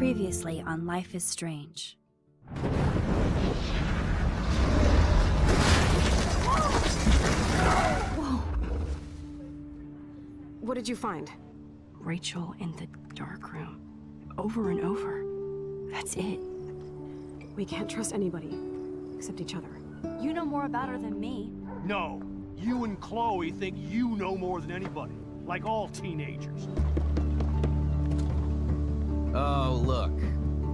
Previously on Life is Strange. Whoa! What did you find? Rachel in the dark room. Over and over. That's it. We can't trust anybody, except each other. You know more about her than me. No, you and Chloe think you know more than anybody, like all teenagers. Oh, look.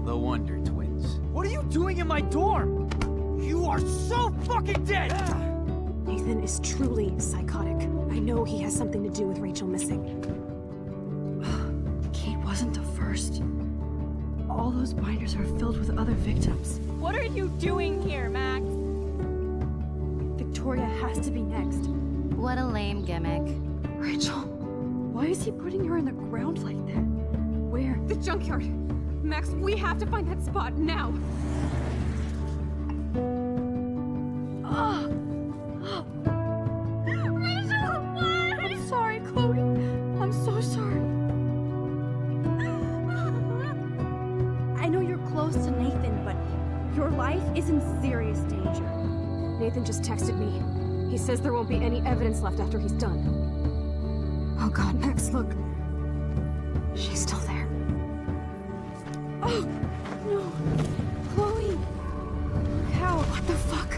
The Wonder Twins. What are you doing in my dorm? You are so fucking dead! Nathan is truly psychotic. I know he has something to do with Rachel missing. Kate wasn't the first. All those binders are filled with other victims. What are you doing here, Max? Victoria has to be next. What a lame gimmick. Rachel, why is he putting her in the ground like that? Where? The junkyard! Max, we have to find that spot now! Rachel, what? I'm sorry, Chloe. I'm so sorry. I know you're close to Nathan, but your life is in serious danger. Nathan just texted me. He says there won't be any evidence left after he's done. Oh god, Max, look. She's still there. Oh, no. Chloe. How? What the fuck?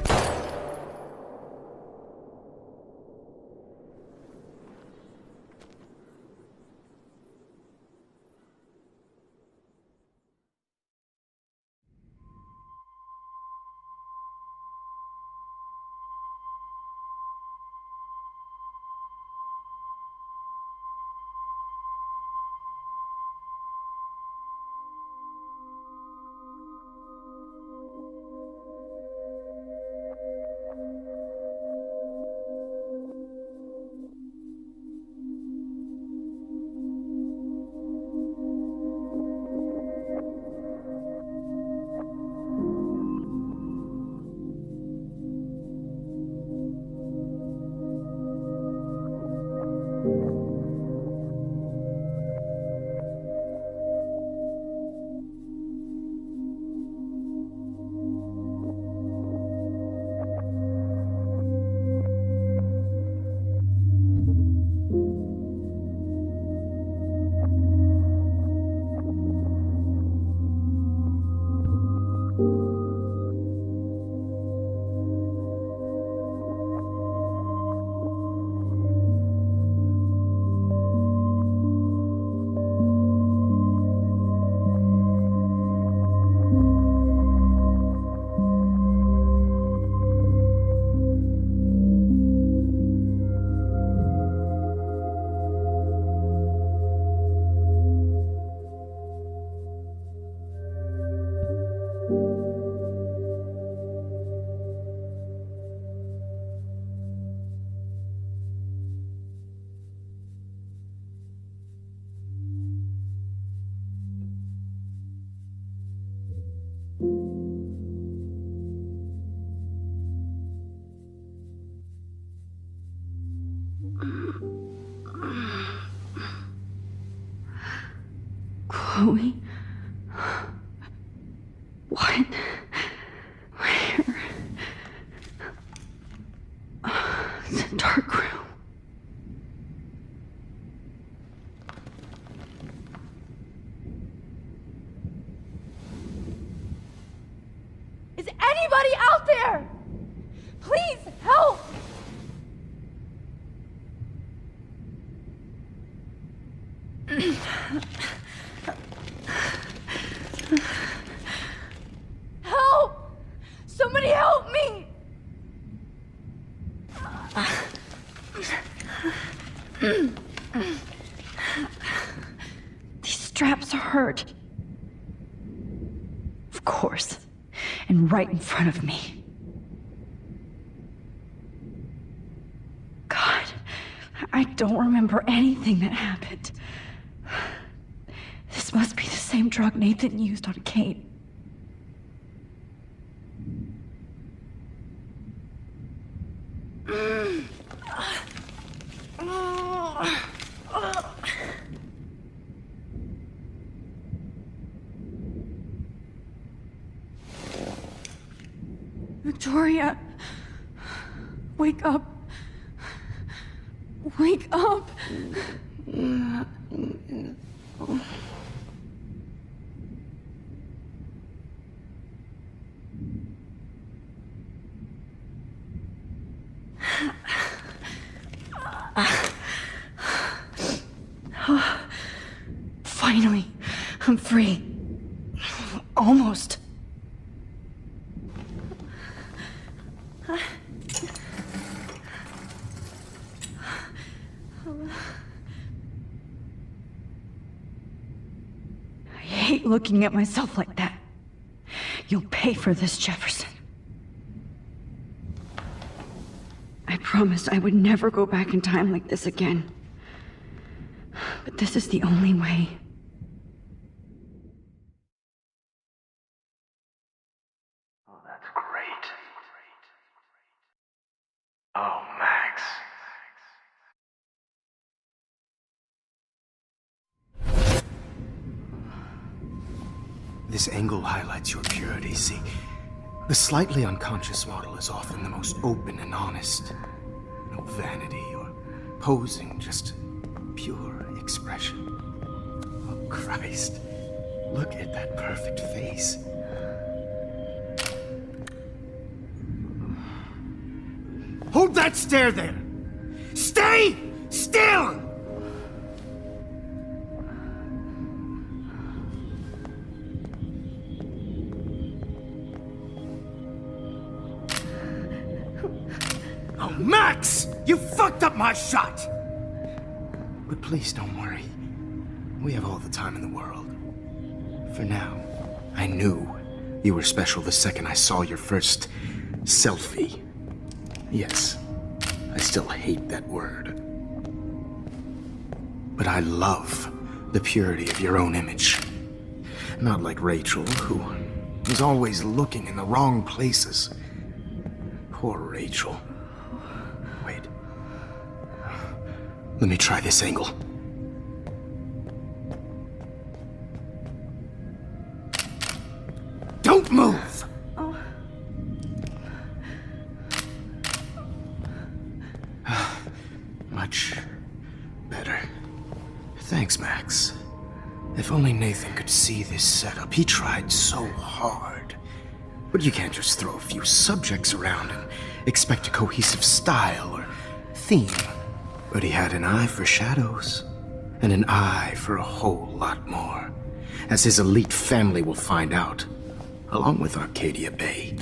Chloe? What? Where? It's a dark room. Is anybody out there? Please help! Help! Somebody help me! These straps hurt. Of course. And right in front of me. God, I don't remember anything that happened. This must be the same drug Nathan used on Kate. Victoria, wake up. Wake up. Finally, I'm free. Almost. I hate looking at myself like that. You'll pay for this, Jefferson. I promised I would never go back in time like this again. But this is the only way. Oh, that's great. Oh, Max. This angle highlights your purity, see? The slightly unconscious model is often the most open and honest. No vanity or posing, just pure expression. Oh, Christ. Look at that perfect face. Hold that stare there! Stay still! Oh, Max! You fucked up my shot! But please don't worry. We have all the time in the world. For now, I knew you were special the second I saw your first selfie. Yes, I still hate that word. But I love the purity of your own image. Not like Rachel, who was always looking in the wrong places. Poor Rachel. Wait. Let me try this angle. Don't move! Much better. Thanks, Max. If only Nathan could see this setup. He tried so hard. But you can't just throw a few subjects around and expect a cohesive style or theme. But he had an eye for shadows, and an eye for a whole lot more, as his elite family will find out, along with Arcadia Bay.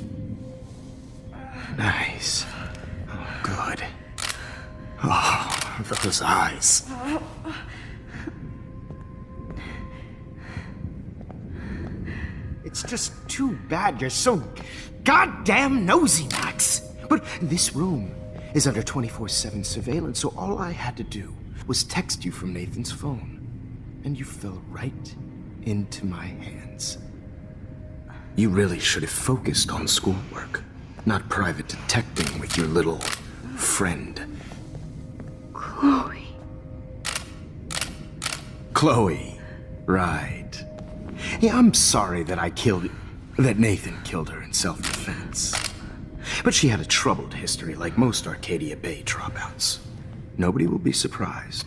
Nice. Oh, good. Oh, those eyes. It's just too bad you're so goddamn nosy, Max. But this room is under 24/7 surveillance, so all I had to do was text you from Nathan's phone. And you fell right into my hands. You really should have focused on schoolwork, not private detecting with your little friend. Chloe. Chloe, right. Yeah, I'm sorry that that Nathan killed her in self-defense. But she had a troubled history like most Arcadia Bay dropouts. Nobody will be surprised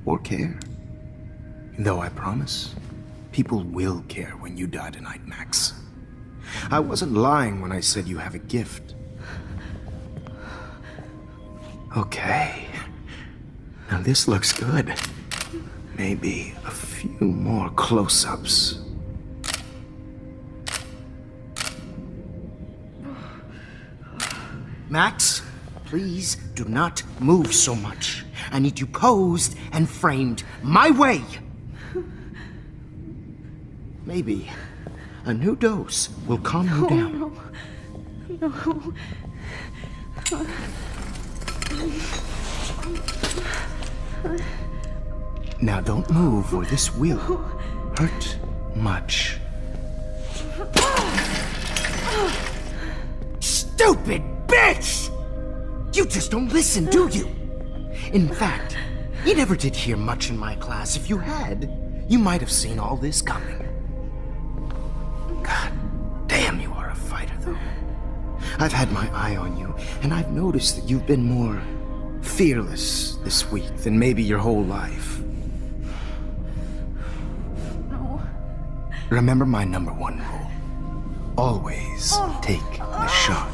or care. Though I promise, people will care when you die tonight, Max. I wasn't lying when I said you have a gift. Okay. Now this looks good. Maybe a few more close-ups. Max, please do not move so much. I need you posed and framed my way. Maybe a new dose will calm you down. No. Now don't move or this will hurt much. Stupid bitch! You just don't listen, do you? In fact, you never did hear much in my class. If you had, you might have seen all this coming. God damn, you are a fighter, though. I've had my eye on you, and I've noticed that you've been more fearless this week than maybe your whole life. No. Remember my number one rule. Always take the shot.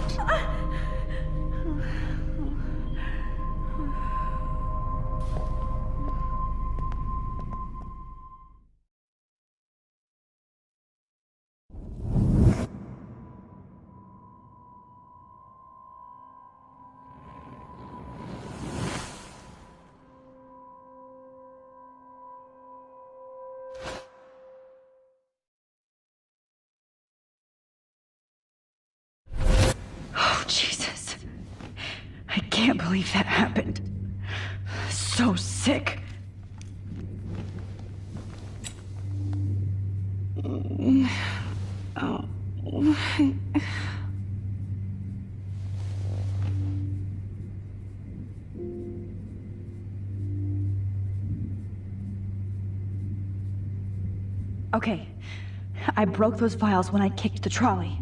Oh, Jesus. I can't believe that happened. So sick. Oh. Okay. I broke those vials when I kicked the trolley.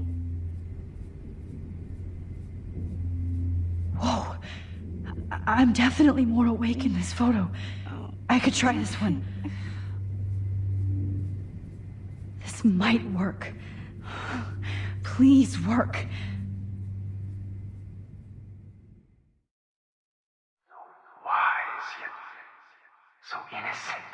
Whoa. I'm definitely more awake in this photo. I could try this one. This might work. Please work. So wise, yet so innocent.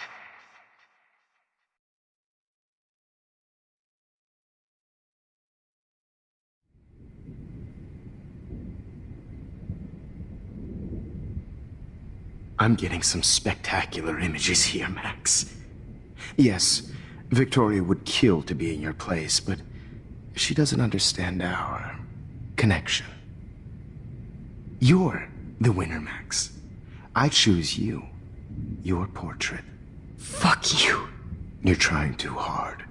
I'm getting some spectacular images here, Max. Yes, Victoria would kill to be in your place, but she doesn't understand our connection. You're the winner, Max. I choose you. Your portrait. Fuck you. You're trying too hard.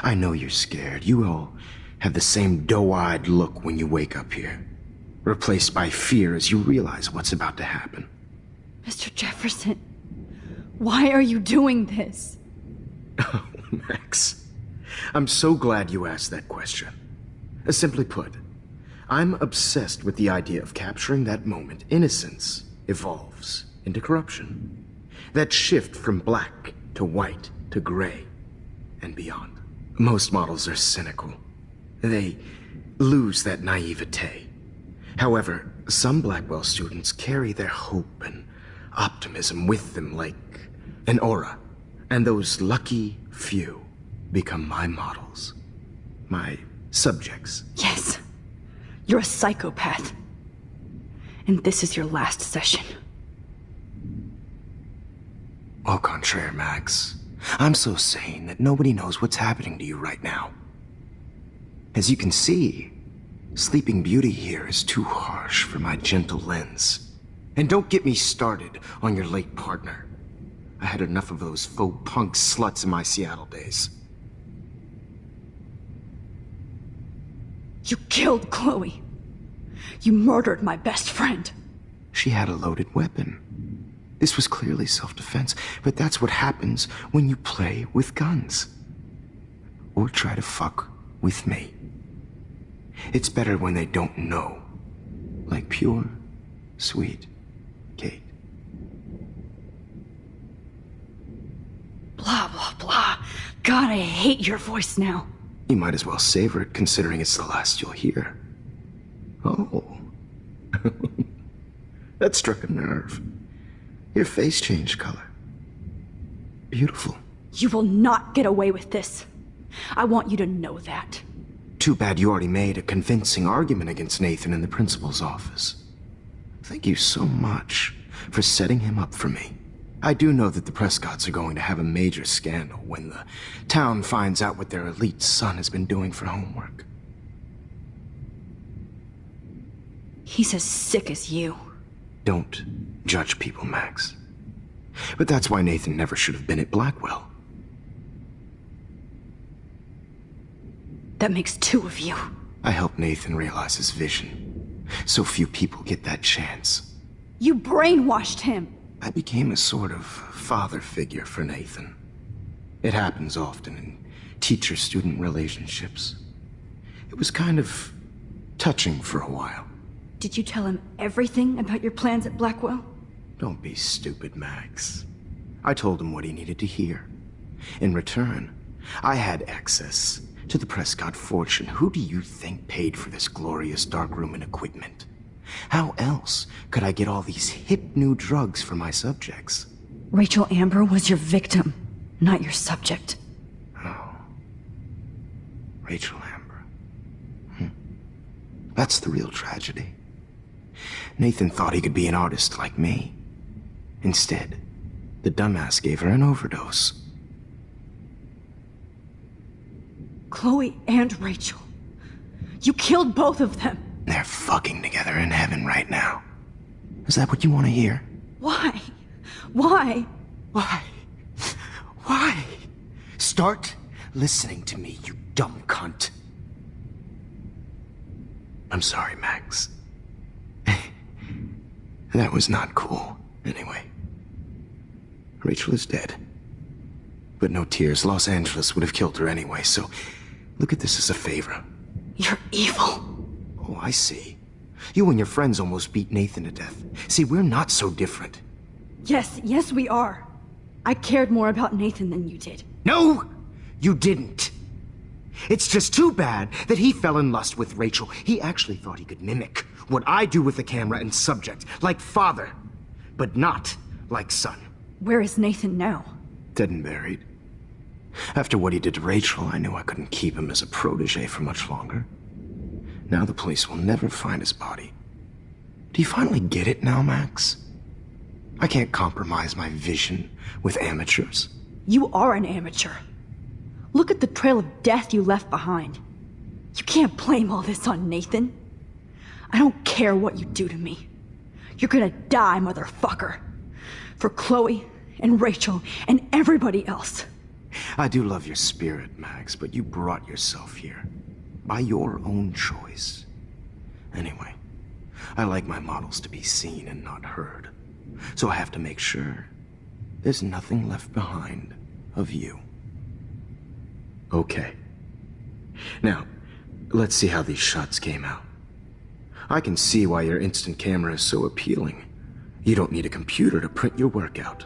I know you're scared. You all have the same doe-eyed look when you wake up here, replaced by fear as you realize what's about to happen. Mr. Jefferson, why are you doing this? Oh, Max. I'm so glad you asked that question. Simply put, I'm obsessed with the idea of capturing that moment innocence evolves into corruption. That shift from black to white to gray and beyond. Most models are cynical. They lose that naivete. However, some Blackwell students carry their hope and optimism with them like an aura. And those lucky few become my models. My subjects. Yes. You're a psychopath. And this is your last session. Au contraire, Max. I'm so sane that nobody knows what's happening to you right now. As you can see, Sleeping Beauty here is too harsh for my gentle lens. And don't get me started on your late partner. I had enough of those faux punk sluts in my Seattle days. You killed Chloe. You murdered my best friend. She had a loaded weapon. This was clearly self-defense, but that's what happens when you play with guns. Or try to fuck with me. It's better when they don't know. Like pure, sweet Kate. Blah, blah, blah. God, I hate your voice now. You might as well savor it, considering it's the last you'll hear. Oh. That struck a nerve. Your face changed color. Beautiful. You will not get away with this. I want you to know that. Too bad you already made a convincing argument against Nathan in the principal's office. Thank you so much for setting him up for me. I do know that the Prescotts are going to have a major scandal when the town finds out what their elite son has been doing for homework. He's as sick as you. Don't judge people, Max. But that's why Nathan never should have been at Blackwell. That makes two of you. I helped Nathan realize his vision. So few people get that chance. You brainwashed him. I became a sort of father figure for Nathan. It happens often in teacher-student relationships. It was kind of touching for a while. Did you tell him everything about your plans at Blackwell? Don't be stupid, Max. I told him what he needed to hear. In return, I had access to the Prescott fortune. Who do you think paid for this glorious darkroom and equipment? How else could I get all these hip new drugs for my subjects? Rachel Amber was your victim, not your subject. Oh. Rachel Amber. That's the real tragedy. Nathan thought he could be an artist like me. Instead, the dumbass gave her an overdose. Chloe and Rachel. You killed both of them. They're fucking together in heaven right now. Is that what you want to hear? Why? Why? Why? Why? Start listening to me, you dumb cunt. I'm sorry, Max. That was not cool. Anyway, Rachel is dead. But no tears. Los Angeles would have killed her anyway, so look at this as a favor. You're evil. Oh, I see. You and your friends almost beat Nathan to death. See, we're not so different. Yes, we are. I cared more about Nathan than you did. No, you didn't. It's just too bad that he fell in lust with Rachel. He actually thought he could mimic what I do with the camera and subject, like father, but not like son. Where is Nathan now? Dead and buried. After what he did to Rachel, I knew I couldn't keep him as a protege for much longer. Now the police will never find his body. Do you finally get it now, Max? I can't compromise my vision with amateurs. You are an amateur. Look at the trail of death you left behind. You can't blame all this on Nathan. I don't care what you do to me. You're gonna die, motherfucker. For Chloe and Rachel and everybody else. I do love your spirit, Max, but you brought yourself here. By your own choice. Anyway, I like my models to be seen and not heard. So I have to make sure there's nothing left behind of you. Okay. Now, let's see how these shots came out. I can see why your instant camera is so appealing. You don't need a computer to print your work out.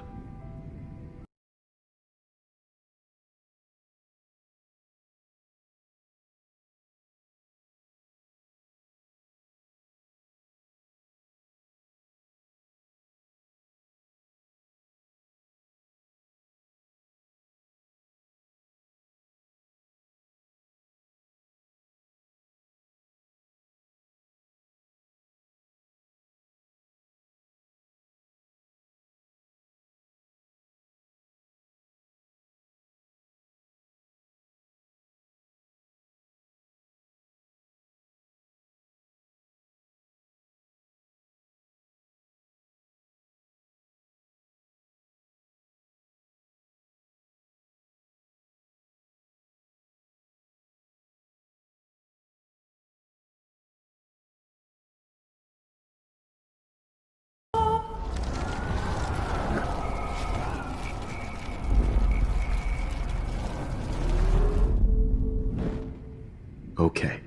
Okay.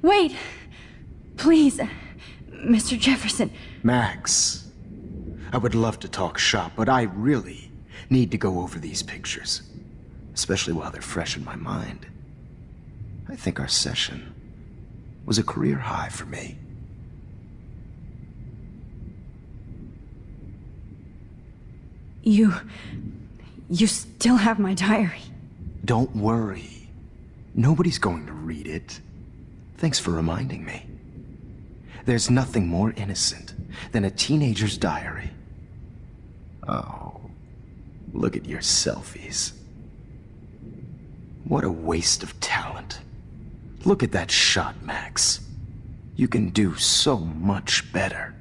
Wait! Please, Mr. Jefferson. Max, I would love to talk shop, but I really need to go over these pictures. Especially while they're fresh in my mind. I think our session was a career high for me. You still have my diary. Don't worry. Nobody's going to read it. Thanks for reminding me. There's nothing more innocent than a teenager's diary. Oh, look at your selfies. What a waste of talent. Look at that shot, Max. You can do so much better.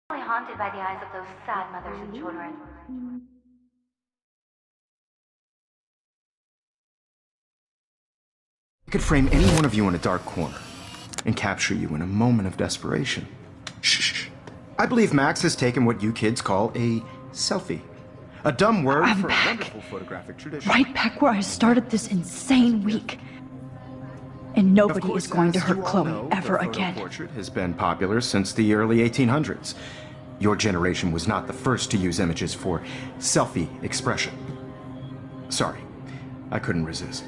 haunted by the eyes of those sad mothers and children. I could frame any one of you in a dark corner and capture you in a moment of desperation. Shh. I believe Max has taken what you kids call a selfie. A dumb word for a wonderful photographic tradition. Right back where I started this insane week. And nobody is going to hurt Chloe ever again. The portrait has been popular since the early 1800s. Your generation was not the first to use images for selfie expression. Sorry, I couldn't resist.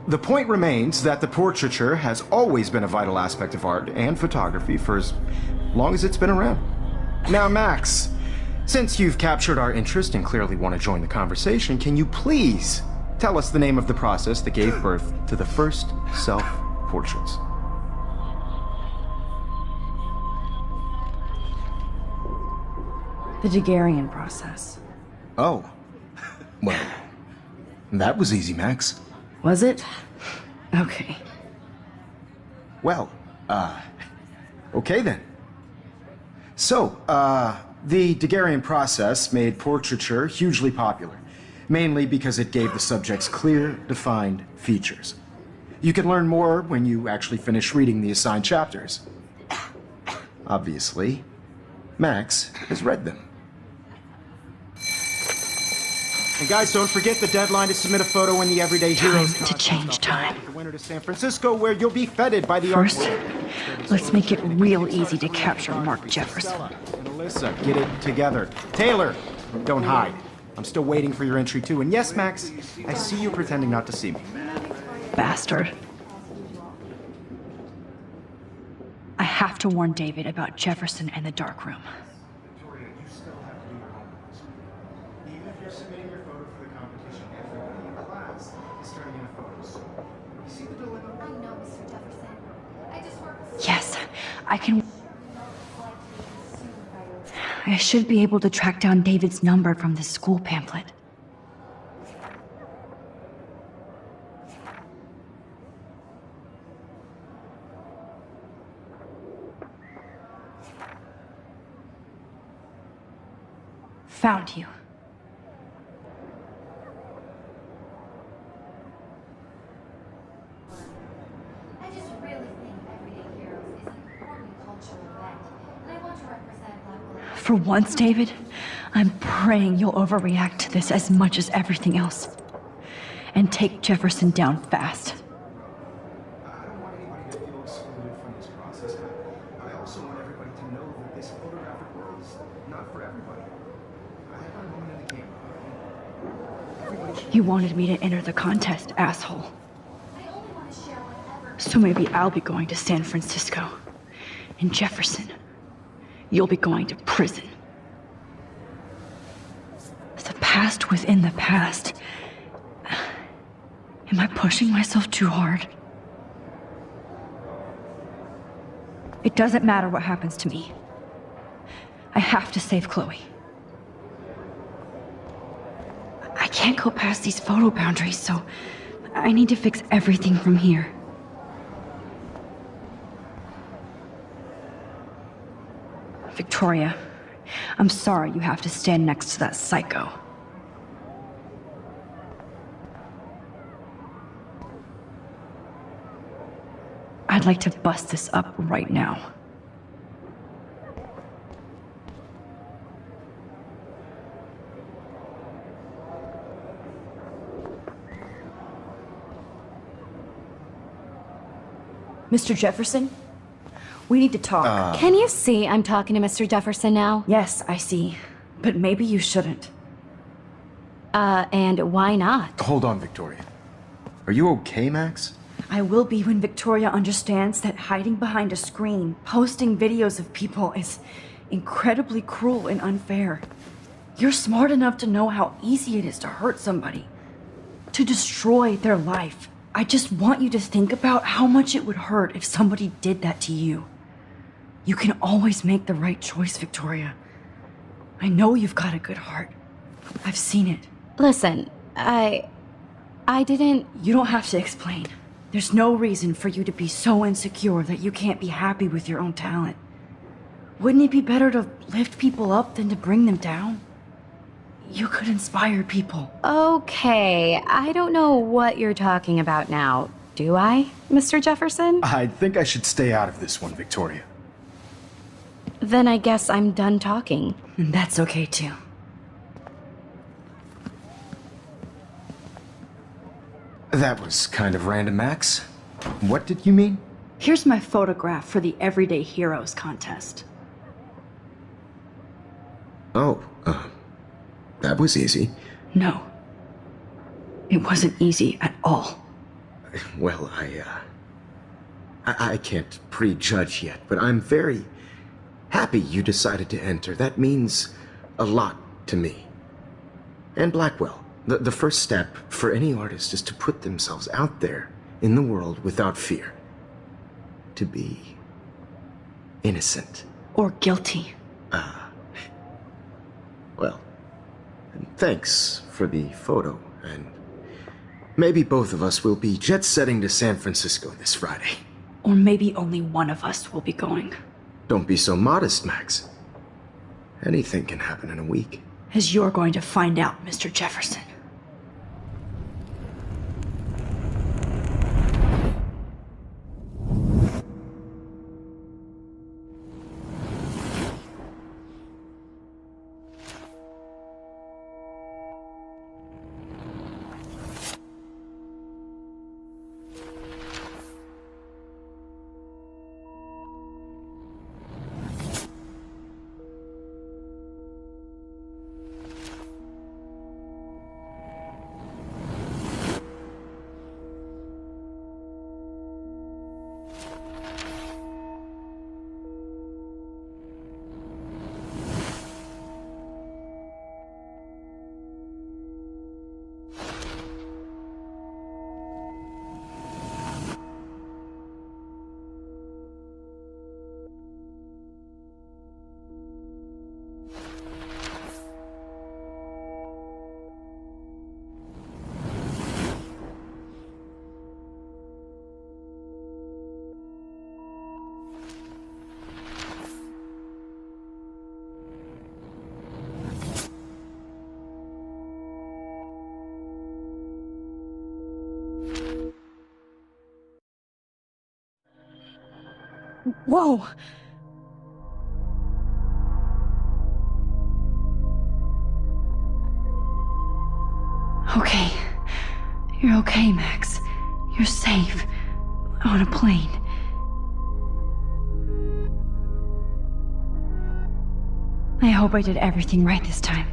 The point remains that the portraiture has always been a vital aspect of art and photography for as long as it's been around. Now, Max, since you've captured our interest and clearly want to join the conversation, can you please tell us the name of the process that gave birth to the first self-portraits? The Daguerrean process. Oh. Well, that was easy, Max. Was it? Okay. Well, okay then. So, the Daguerrean process made portraiture hugely popular, mainly because it gave the subjects clear, defined features. You can learn more when you actually finish reading the assigned chapters. Obviously, Max has read them. And guys, don't forget the deadline to submit a photo in the Everyday Heroes Time to change time. The winter to San Francisco, where you'll be feted by the First, art. let's make it real easy to capture Mark Jefferson. And Alyssa, get it together. Taylor, don't hide. I'm still waiting for your entry too. And yes, Max, I see you pretending not to see me. Bastard. I have to warn David about Jefferson and the dark room. Victoria, you still have to do your homework. Even if you're submitting your photo for the competition, everybody in class is turning in a photo. So, you see the dilemma? I know, Mr. Jefferson. I just work Yes, I can. I should be able to track down David's number from the school pamphlet. Found you. I just really think Everyday Heroes is an important cultural event, and I want to represent Black lives. For once, David, I'm praying you'll overreact to this as much as everything else. And take Jefferson down fast. I don't want anybody to feel excluded from this process, but I also want everybody to know that this photographic world is not for everybody. I have my moment in the camera. Everybody should. You wanted me to enter the contest, asshole. I only want to share whatever. So maybe I'll be going to San Francisco. And Jefferson, you'll be going to prison. The past within the past. Am I pushing myself too hard? It doesn't matter what happens to me. I have to save Chloe. I can't go past these photo boundaries, so I need to fix everything from here. Victoria, I'm sorry you have to stand next to that psycho. I'd like to bust this up right now. Mr. Jefferson? We need to talk. Can you see I'm talking to Mr. Jefferson now? Yes, I see. But maybe you shouldn't. And why not? Hold on, Victoria. Are you okay, Max? I will be when Victoria understands that hiding behind a screen, posting videos of people is incredibly cruel and unfair. You're smart enough to know how easy it is to hurt somebody, to destroy their life. I just want you to think about how much it would hurt if somebody did that to you. You can always make the right choice, Victoria. I know you've got a good heart. I've seen it. Listen, I didn't... You don't have to explain. There's no reason for you to be so insecure that you can't be happy with your own talent. Wouldn't it be better to lift people up than to bring them down? You could inspire people. Okay, I don't know what you're talking about now, do I, Mr. Jefferson? I think I should stay out of this one, Victoria. Then I guess I'm done talking. And that's okay too. That was kind of random, Max. What did you mean? Here's my photograph for the Everyday Heroes contest. Oh, that was easy. No. It wasn't easy at all. Well, I can't prejudge yet, but I'm very happy you decided to enter. That means a lot to me. And Blackwell. The first step for any artist is to put themselves out there in the world without fear. To be innocent. Or guilty. Well, thanks for the photo, and maybe both of us will be jet-setting to San Francisco this Friday. Or maybe only one of us will be going. Don't be so modest, Max. Anything can happen in a week. As you're going to find out, Mr. Jefferson. Whoa! Okay. You're okay, Max. You're safe. On a plane. I hope I did everything right this time.